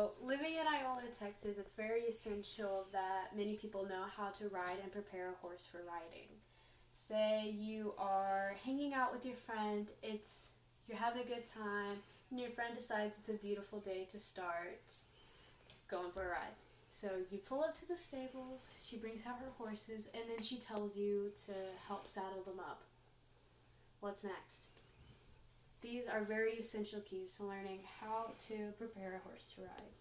So, living in Iola, Texas, it's very essential that many people know how to ride and prepare a horse for riding. Say you are hanging out with your friend, you're having a good time, and your friend decides it's a beautiful day to start going for a ride. So you pull up to the stables, she brings out her horses, and then she tells you to help saddle them up. What's next? These are very essential keys to learning how to prepare a horse to ride.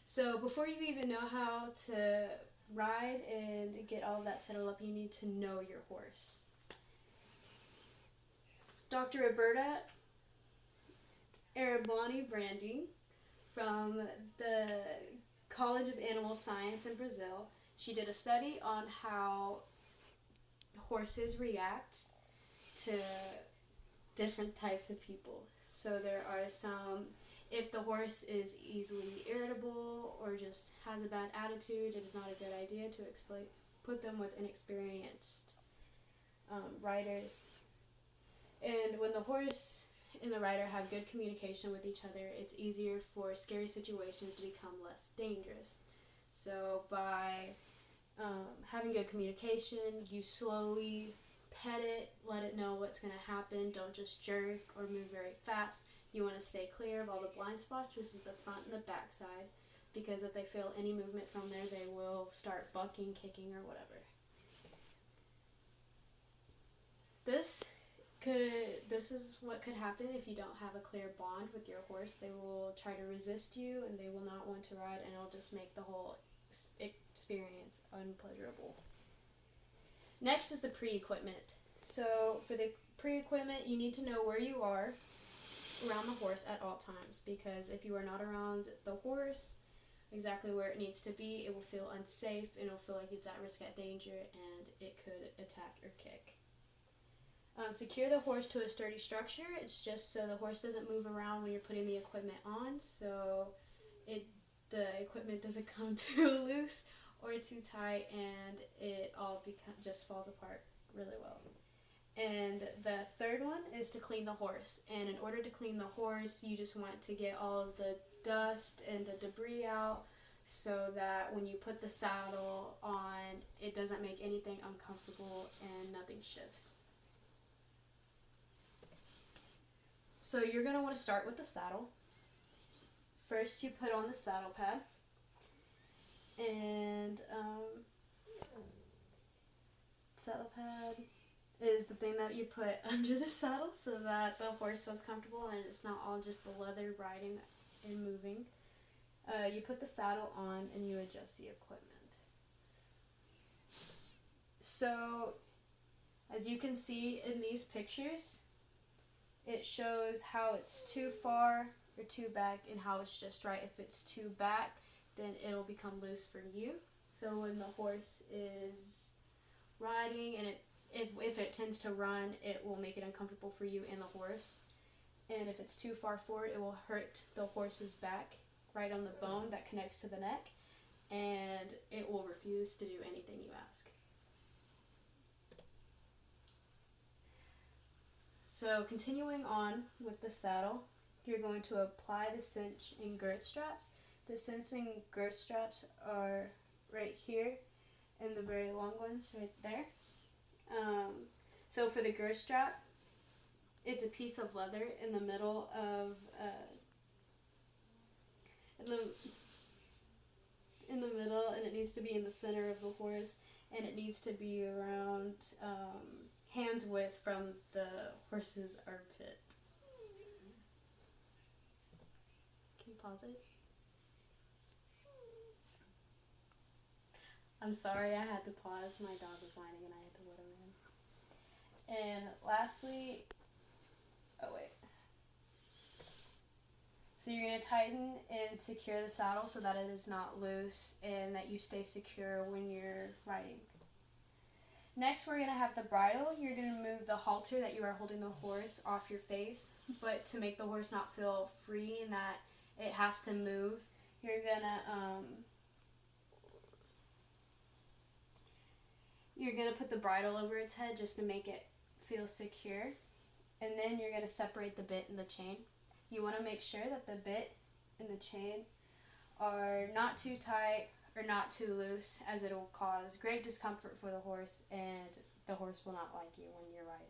So before you even know how to ride and get all of that settled up, you need to know your horse. Dr. Roberta Arabani Branding from the College of Animal Science in Brazil, she did a study on how horses react to different types of people. So there are some, if the horse is easily irritable or just has a bad attitude, it is not a good idea to put them with inexperienced riders. And when the horse and the rider have good communication with each other, it's easier for scary situations to become less dangerous. So by having good communication, you slowly pet it, let it know what's going to happen. Don't just jerk or move very fast. You want to stay clear of all the blind spots, which is the front and the back side, because if they feel any movement from there, they will start bucking, kicking, or whatever. This is what could happen if you don't have a clear bond with your horse. They will try to resist you, and they will not want to ride, and it'll just make the whole experience unpleasurable. Next is the pre-equipment. So for the pre-equipment, you need to know where you are around the horse at all times, because if you are not around the horse exactly where it needs to be, it will feel unsafe, and it'll feel like it's at risk, at danger, and it could attack or kick. Secure the horse to a sturdy structure. It's just so the horse doesn't move around when you're putting the equipment on, so the equipment doesn't come too loose or too tight, and it all just falls apart really well. And the third one is to clean the horse. And in order to clean the horse, you just want to get all of the dust and the debris out so that when you put the saddle on, it doesn't make anything uncomfortable and nothing shifts. So you're going to want to start with the saddle. First, you put on the saddle pad, and saddle pad is the thing that you put under the saddle so that the horse feels comfortable and it's not all just the leather riding and moving. You put the saddle on and you adjust the equipment. So, as you can see in these pictures, it shows how it's too far or too back and how it's just right. If it's too back, then it'll become loose for you. So when the horse is riding and if it tends to run, it will make it uncomfortable for you and the horse. And if it's too far forward, it will hurt the horse's back right on the bone that connects to the neck, and it will refuse to do anything you ask. So continuing on with the saddle, you're going to apply the cinch and girth straps. The cinch and girth straps are right here, and the very long ones right there. So for the girth strap, it's a piece of leather in the middle of in the middle, and it needs to be in the center of the horse, and it needs to be around hand's width from the horse's armpit. Can you pause it? I'm sorry, I had to pause. My dog was whining and I had to let him in. And lastly, so you're going to tighten and secure the saddle so that it is not loose and that you stay secure when you're riding. Next, we're going to have the bridle. You're going to move the halter that you are holding the horse off your face, but to make the horse not feel free and that it has to move, you're going to put the bridle over its head just to make it feel secure. And then you're going to separate the bit and the chain. you want to make sure that the bit and the chain are not too tight or not too loose, as it will cause great discomfort for the horse, and the horse will not like you when you're riding.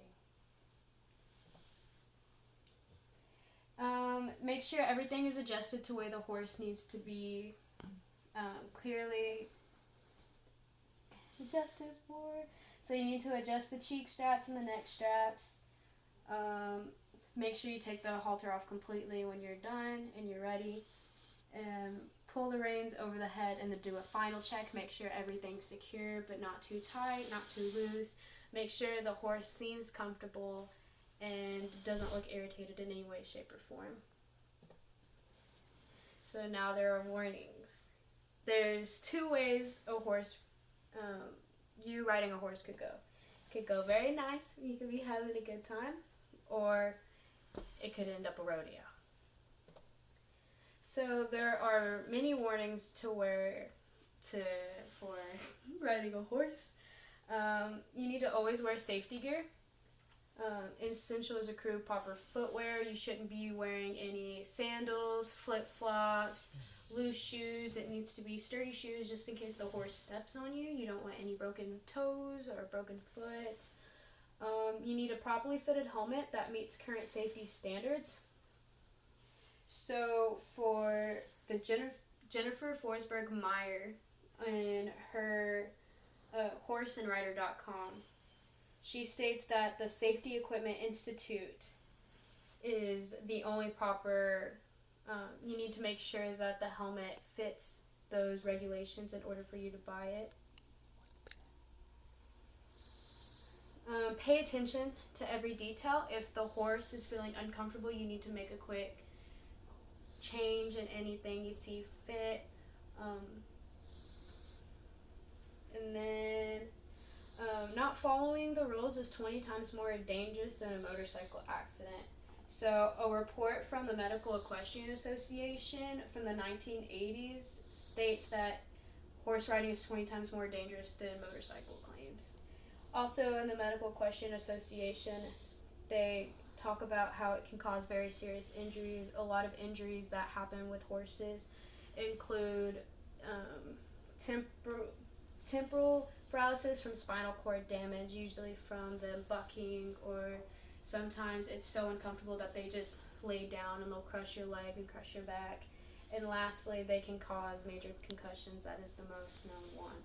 Make sure everything is adjusted to where the horse needs to be clearly adjusted for. So you need to adjust the cheek straps and the neck straps. Make sure you take the halter off completely when you're done and you're ready. Pull the reins over the head and then do a final check. Make sure everything's secure but not too tight, not too loose. Make sure the horse seems comfortable and doesn't look irritated in any way, shape, or form. So now there are warnings. There's two ways you riding a horse could go. It could go very nice, you could be having a good time, or it could end up a rodeo. So there are many warnings for riding a horse. You need to always wear safety gear. Essential is a crew proper footwear. You shouldn't be wearing any sandals, flip-flops, loose shoes. It needs to be sturdy shoes just in case the horse steps on you. You don't want any broken toes or a broken foot. You need a properly fitted helmet that meets current safety standards. So for the Jennifer Forsberg Meyer in her horseandrider.com, she states that the Safety Equipment Institute is the only proper, you need to make sure that the helmet fits those regulations in order for you to buy it. Pay attention to every detail. If the horse is feeling uncomfortable, you need to make a quick change in anything you see fit. And then not following the rules is 20 times more dangerous than a motorcycle accident. So a report from the Medical Equestrian Association from the 1980s states that horse riding is 20 times more dangerous than motorcycle claims. Also in the Medical Equestrian Association, they talk about how it can cause very serious injuries. A lot of injuries that happen with horses include temporal paralysis from spinal cord damage, usually from them bucking, or sometimes it's so uncomfortable that they just lay down and they'll crush your leg and crush your back. And lastly, they can cause major concussions. That is the most known one.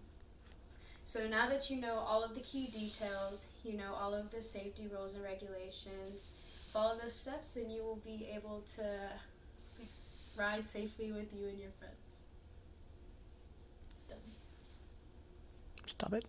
So now that you know all of the key details, you know all of the safety rules and regulations, follow those steps and you will be able to ride safely with you and your friends. Done. Stop it.